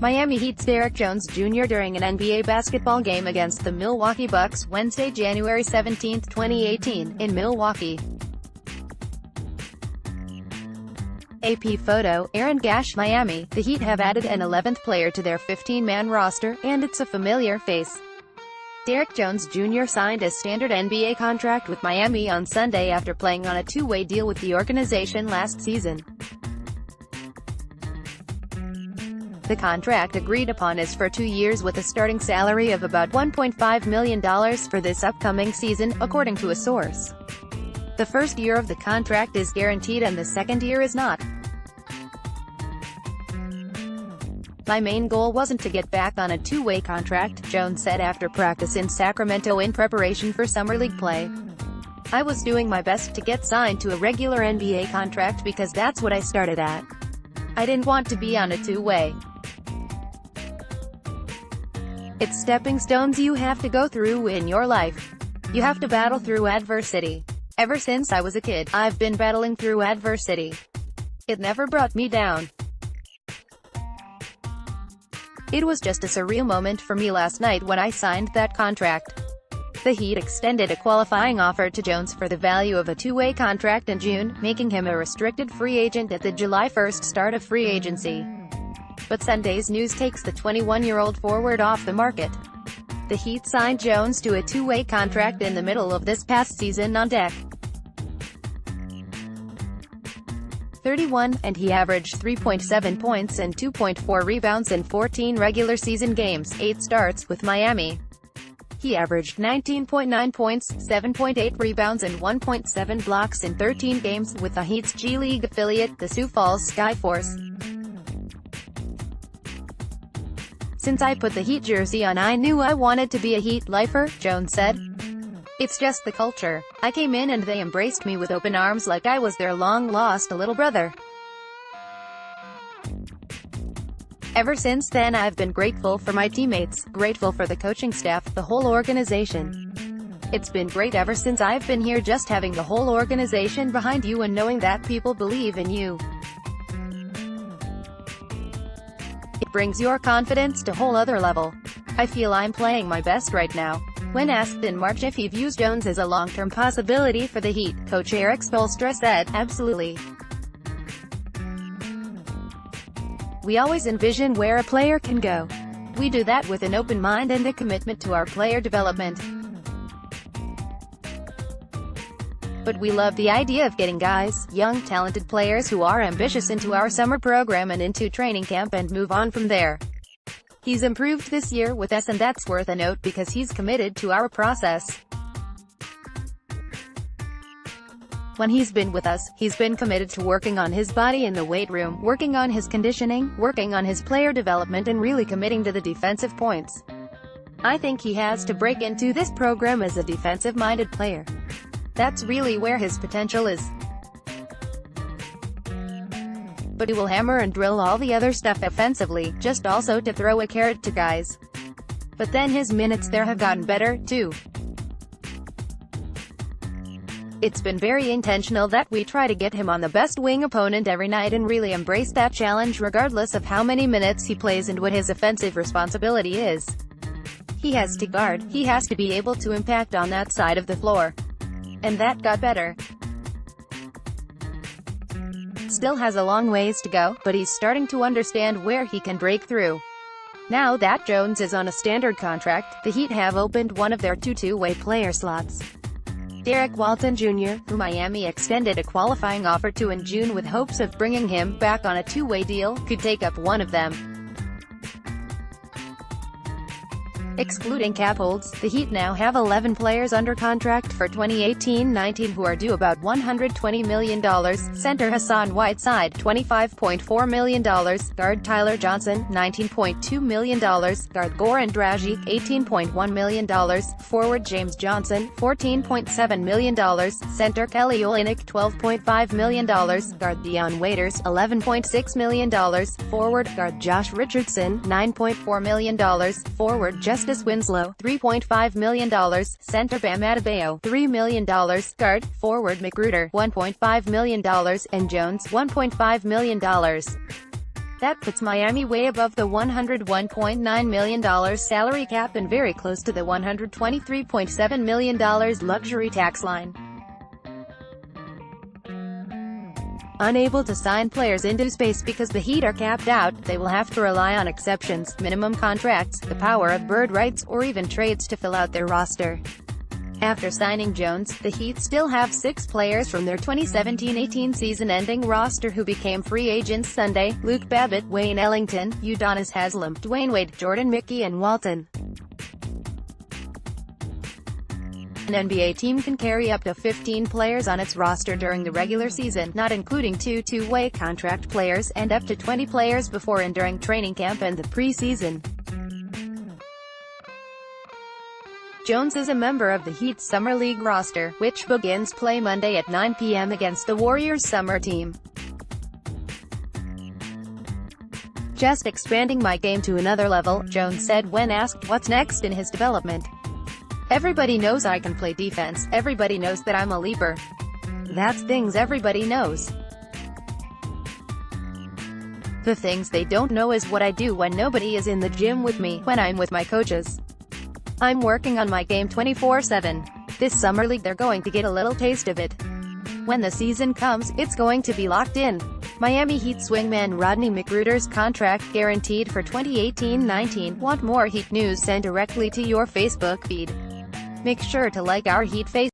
Miami Heat's Derrick Jones Jr. during an NBA basketball game against the Milwaukee Bucks Wednesday, January 17, 2018, in Milwaukee. AP photo, Aaron Gash. Miami, the Heat have added an 11th player to their 15-man roster, and it's a familiar face. Derrick Jones Jr. signed a standard NBA contract with Miami on Sunday after playing on a two-way deal with the organization last season. The contract agreed upon is for 2 years with a starting salary of about $1.5 million for this upcoming season, according to a source. The first year of the contract is guaranteed and the second year is not. "My main goal wasn't to get back on a two-way contract," Jones said after practice in Sacramento in preparation for summer league play. "I was doing my best to get signed to a regular NBA contract because that's what I started at. I didn't want to be on a two-way. It's stepping stones you have to go through in your life. You have to battle through adversity. Ever since I was a kid, I've been battling through adversity. It never brought me down. It was just a surreal moment for me last night when I signed that contract." The Heat extended a qualifying offer to Jones for the value of a two-way contract in June, making him a restricted free agent at the July 1 start of free agency. But Sunday's news takes the 21-year-old forward off the market. The Heat signed Jones to a two-way contract in the middle of this past season on deck. 31, and he averaged 3.7 points and 2.4 rebounds in 14 regular season games, 8 starts, with Miami. He averaged 19.9 points, 7.8 rebounds and 1.7 blocks in 13 games, with the Heat's G League affiliate, the Sioux Falls Skyforce. "Since I put the Heat jersey on, I knew I wanted to be a Heat lifer," Jones said. "It's just the culture. I came in and they embraced me with open arms like I was their long-lost little brother. Ever since then I've been grateful for my teammates, grateful for the coaching staff, the whole organization. It's been great ever since I've been here, just having the whole organization behind you and knowing that people believe in you. It brings your confidence to a whole other level. I feel I'm playing my best right now." When asked in March if he views Jones as a long-term possibility for the Heat, coach Erik Spoelstra said, "Absolutely. We always envision where a player can go. We do that with an open mind and a commitment to our player development. But we love the idea of getting guys, young, talented players who are ambitious into our summer program and into training camp and move on from there. He's improved this year with us, and that's worth a note because he's committed to our process. When he's been with us, he's been committed to working on his body in the weight room, working on his conditioning, working on his player development, and really committing to the defensive points. I think he has to break into this program as a defensive-minded player. That's really where his potential is. But he will hammer and drill all the other stuff offensively, just also to throw a carrot to guys. But then his minutes there have gotten better, too. It's been very intentional that we try to get him on the best wing opponent every night and really embrace that challenge regardless of how many minutes he plays and what his offensive responsibility is. He has to guard, he has to be able to impact on that side of the floor. And that got better. Still has a long ways to go, but he's starting to understand where he can break through. Now that Jones is on a standard contract, the Heat have opened one of their two-way player slots. Derrick Walton Jr., who Miami extended a qualifying offer to in June with hopes of bringing him back on a two-way deal, could take up one of them. Excluding cap holds, the Heat now have 11 players under contract for 2018-19 who are due about $120 million. Center Hassan Whiteside, $25.4 million. Guard Tyler Johnson, $19.2 million. Guard Goran Dragic, $18.1 million. Forward James Johnson, $14.7 million. Center Kelly Olynyk, $12.5 million. Guard Dion Waiters, $11.6 million. Forward Guard Josh Richardson, $9.4 million. Forward Justice Winslow, $3.5 million. Center Bam Adebayo, $3 million. Guard, forward McGruder, $1.5 million. And Jones, $1.5 million. That puts Miami way above the $101.9 million salary cap and very close to the $123.7 million luxury tax line. Unable to sign players into space because the Heat are capped out, they will have to rely on exceptions, minimum contracts, the power of bird rights, or even trades to fill out their roster. After signing Jones, the Heat still have 6 players from their 2017-18 season-ending roster who became free agents Sunday: Luke Babbitt, Wayne Ellington, Udonis Haslem, Dwayne Wade, Jordan Mickey and Walton. An NBA team can carry up to 15 players on its roster during the regular season, not including 2 two-way contract players, and up to 20 players before and during training camp and the preseason. Jones is a member of the Heat's Summer League roster, which begins play Monday at 9 p.m. against the Warriors' summer team. "Just expanding my game to another level," Jones said when asked what's next in his development. "Everybody knows I can play defense, everybody knows that I'm a leaper. That's things everybody knows. The things they don't know is what I do when nobody is in the gym with me, when I'm with my coaches. I'm working on my game 24/7. This summer league they're going to get a little taste of it. When the season comes, it's going to be locked in." Miami Heat swingman Rodney McGruder's contract guaranteed for 2018-19. Want more Heat news sent directly to your Facebook feed? Make sure to like our Heat Facebook